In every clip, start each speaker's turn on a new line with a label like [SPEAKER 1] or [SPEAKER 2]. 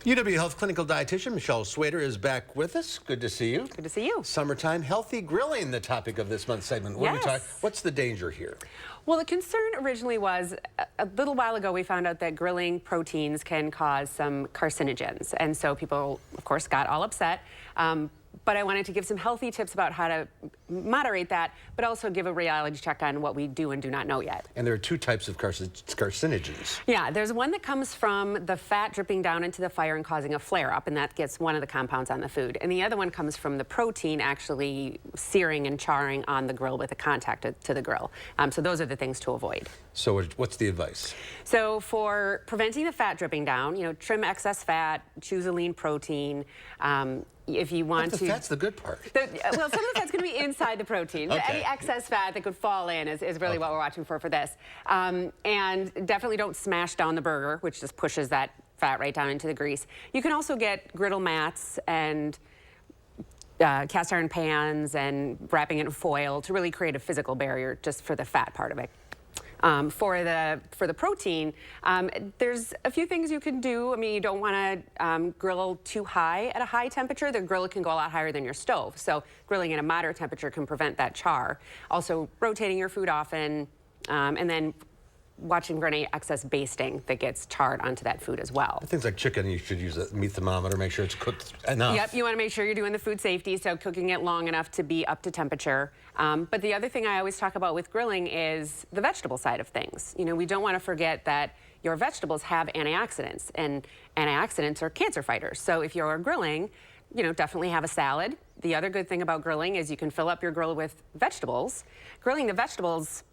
[SPEAKER 1] UW Health clinical dietitian Michelle Swader is back with us. Good to see you.
[SPEAKER 2] Good to see you.
[SPEAKER 1] Summertime healthy grilling, the topic of this month's segment. What are we talking? What's the danger here?
[SPEAKER 2] Well, the concern originally was a little while ago we found out that grilling proteins can cause some carcinogens, and so people, of course, got all upset. But I wanted to give some healthy tips about how to moderate that, but also give a reality check on what we do and do not know yet.
[SPEAKER 1] And there are two types of carcinogens.
[SPEAKER 2] Yeah, there's one that comes from the fat dripping down into the fire and causing a flare-up, and that gets one of the compounds on the food. And the other one comes from the protein actually searing and charring on the grill with the contact to the grill. So those are the things to avoid.
[SPEAKER 1] So what's the advice?
[SPEAKER 2] So for preventing the fat dripping down, trim excess fat, choose a lean protein. If you want to...
[SPEAKER 1] That's the good part.
[SPEAKER 2] Well, some of the fat's going to be inside the protein.
[SPEAKER 1] Okay.
[SPEAKER 2] Any excess fat that could fall in is really what we're watching for this. And definitely don't smash down the burger, which just pushes that fat right down into the grease. You can also get griddle mats and cast iron pans and wrapping it in foil to really create a physical barrier just for the fat part of it. For the protein, there's a few things you can do. I mean, you don't want to grill too high at a high temperature. The grill can go a lot higher than your stove. So grilling at a moderate temperature can prevent that char. Also, rotating your food often, and then watching for any excess basting that gets charred onto that food as well.
[SPEAKER 1] Things like chicken, you should use a meat thermometer, make sure it's cooked enough.
[SPEAKER 2] Yep, you want to make sure you're doing the food safety, so cooking it long enough to be up to temperature. But the other thing I always talk about with grilling is the vegetable side of things. We don't want to forget that your vegetables have antioxidants, and antioxidants are cancer fighters. So if you're grilling, definitely have a salad. The other good thing about grilling is you can fill up your grill with vegetables. Grilling the vegetables,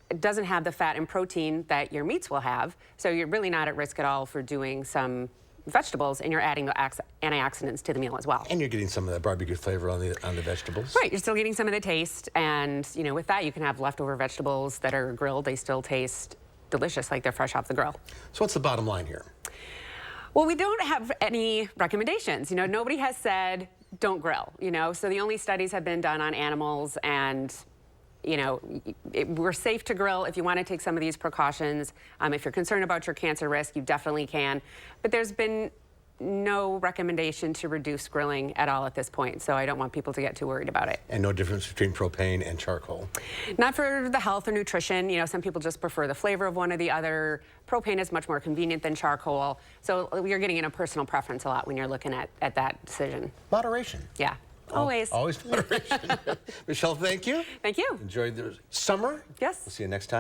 [SPEAKER 2] it doesn't have the fat and protein that your meats will have, so you're really not at risk at all for doing some vegetables, and you're adding the antioxidants to the meal as well.
[SPEAKER 1] And you're getting some of that barbecue flavor on the vegetables.
[SPEAKER 2] Right, you're still getting some of the taste, and with that you can have leftover vegetables that are grilled. They still taste delicious, like they're fresh off the grill.
[SPEAKER 1] So what's the bottom line here?
[SPEAKER 2] Well, we don't have any recommendations. Nobody has said don't grill. So the only studies have been done on animals, and we're safe to grill if you want to take some of these precautions. If you're concerned about your cancer risk, you definitely can. But there's been no recommendation to reduce grilling at all at this point, so I don't want people to get too worried about it.
[SPEAKER 1] And no difference between propane and charcoal?
[SPEAKER 2] Not for the health or nutrition. Some people just prefer the flavor of one or the other. Propane is much more convenient than charcoal, so you're getting in a personal preference a lot when you're looking at that decision.
[SPEAKER 1] Moderation.
[SPEAKER 2] Yeah. Always.
[SPEAKER 1] Always moderation. Michelle, thank you.
[SPEAKER 2] Thank you.
[SPEAKER 1] Enjoy the summer.
[SPEAKER 2] Yes.
[SPEAKER 1] We'll see you next time.